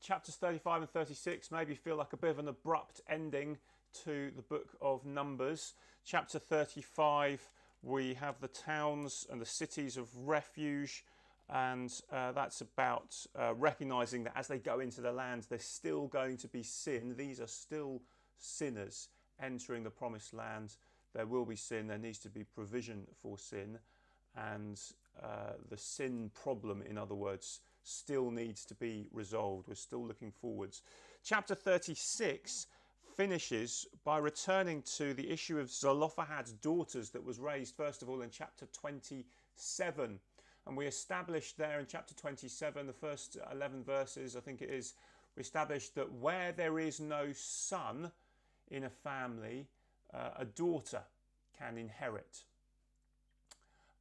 chapters 35 and 36 maybe feel like a bit of an abrupt ending to the book of Numbers. Chapter 35, we have the towns and the cities of refuge, and that's about recognizing that as they go into the land, there's still going to be sin. These are still sinners entering the promised land. There will be sin, there needs to be provision for sin, and the sin problem, in other words, still needs to be resolved. We're still looking forwards. Chapter 36 finishes by returning to the issue of Zelophehad's daughters that was raised first of all in chapter 27. And we established there in chapter 27, the first 11 verses, I think it is, we established that where there is no son in a family, a daughter can inherit.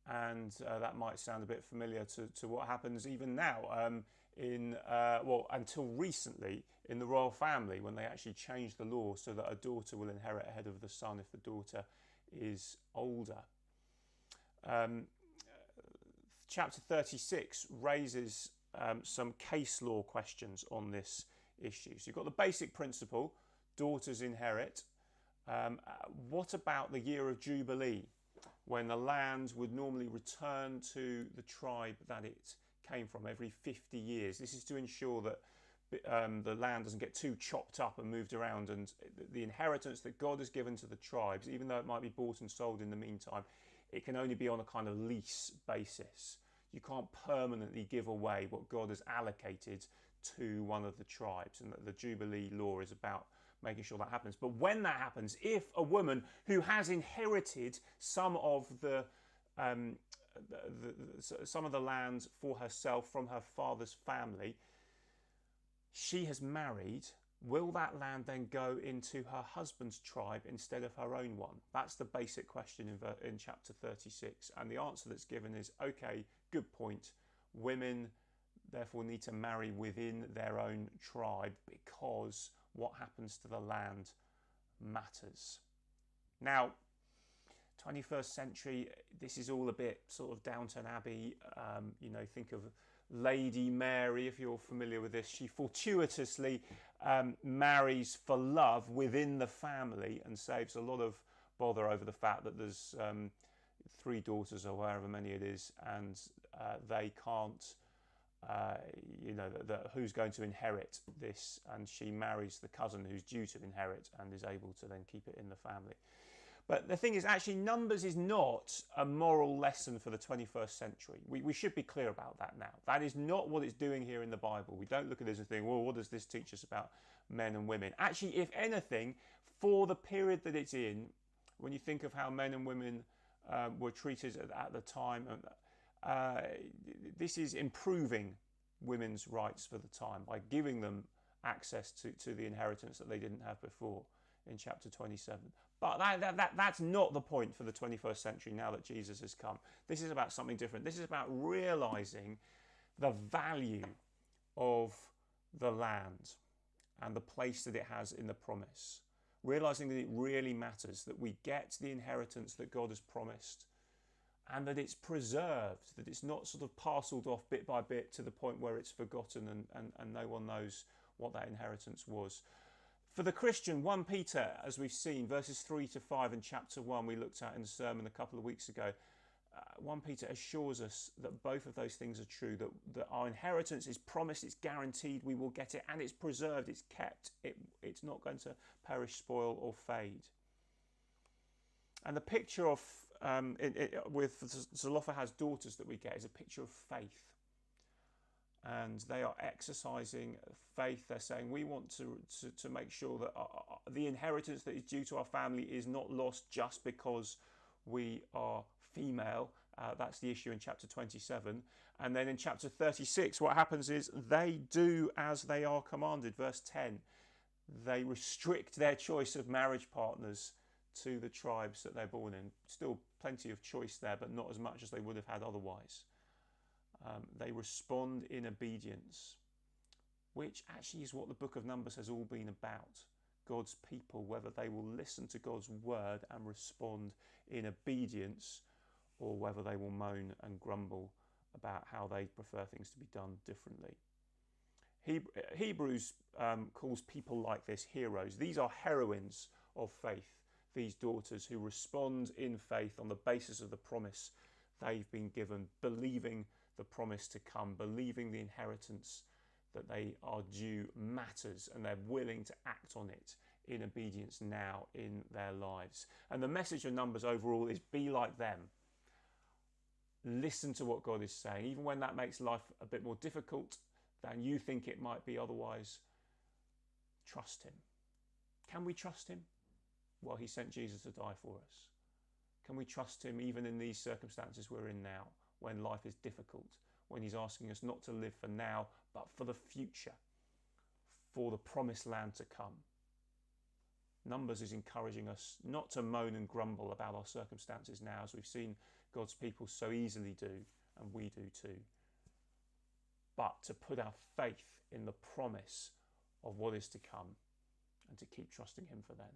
And that might sound a bit familiar to what happens even now until recently in the royal family, when they actually changed the law so that a daughter will inherit ahead of the son if the daughter is older. Chapter 36 raises some case law questions on this issue. So you've got the basic principle, daughters inherit. What about the year of Jubilee, when the land would normally return to the tribe that it came from every 50 years? This is to ensure that the land doesn't get too chopped up and moved around, and the inheritance that God has given to the tribes, even though it might be bought and sold in the meantime, it can only be on a kind of lease basis. You can't permanently give away what God has allocated to one of the tribes, and the Jubilee law is about making sure that happens. But when that happens, if a woman who has inherited some of the land for herself from her father's family, she has married, will that land then go into her husband's tribe instead of her own one? That's the basic question in chapter 36. And the answer that's given is, okay, good point. Women therefore need to marry within their own tribe because what happens to the land matters. Now, 21st century, this is all a bit sort of Downton Abbey. Think of Lady Mary, if you're familiar with this. She fortuitously marries for love within the family and saves a lot of bother over the fact that there's 3 daughters or however many it is, and they can't, who's going to inherit this, and she marries the cousin who's due to inherit and is able to then keep it in the family. But the thing is, actually, Numbers is not a moral lesson for the 21st century. We should be clear about that now. That is not what it's doing here in the Bible. We don't look at this and think, well, what does this teach us about men and women? Actually, if anything, for the period that it's in, when you think of how men and women were treated at the time, this is improving women's rights for the time by giving them access to the inheritance that they didn't have before in chapter 27. But that's not the point for the 21st century now that Jesus has come. This is about something different. This is about realizing the value of the land and the place that it has in the promise. Realizing that it really matters, that we get the inheritance that God has promised, and that it's preserved, that it's not sort of parcelled off bit by bit to the point where it's forgotten and no one knows what that inheritance was. For the Christian, 1 Peter, as we've seen, verses 3 to 5 in chapter 1 we looked at in the sermon a couple of weeks ago, 1 Peter assures us that both of those things are true, that our inheritance is promised, it's guaranteed, we will get it, and it's preserved, it's kept, it's not going to perish, spoil or fade. And the picture of with Zelophehad's daughters that we get is a picture of faith. And they are exercising faith. They're saying, we want to make sure that the inheritance that is due to our family is not lost just because we are female. That's the issue in chapter 27. And then in chapter 36, what happens is they do as they are commanded. Verse 10, they restrict their choice of marriage partners to the tribes that they're born in. Still plenty of choice there, but not as much as they would have had otherwise. They respond in obedience, which actually is what the book of Numbers has all been about. God's people, whether they will listen to God's word and respond in obedience, or whether they will moan and grumble about how they prefer things to be done differently. Hebrews calls people like this heroes. These are heroines of faith, these daughters who respond in faith on the basis of the promise they've been given, believing the promise to come, believing the inheritance that they are due matters, and they're willing to act on it in obedience now in their lives. And the message of Numbers overall is be like them. Listen to what God is saying, even when that makes life a bit more difficult than you think it might be otherwise. Trust him. Can we trust him? Well, he sent Jesus to die for us. Can we trust him even in these circumstances we're in now, when life is difficult, when he's asking us not to live for now, but for the future, for the promised land to come? Numbers is encouraging us not to moan and grumble about our circumstances now, as we've seen God's people so easily do, and we do too, but to put our faith in the promise of what is to come and to keep trusting him for then.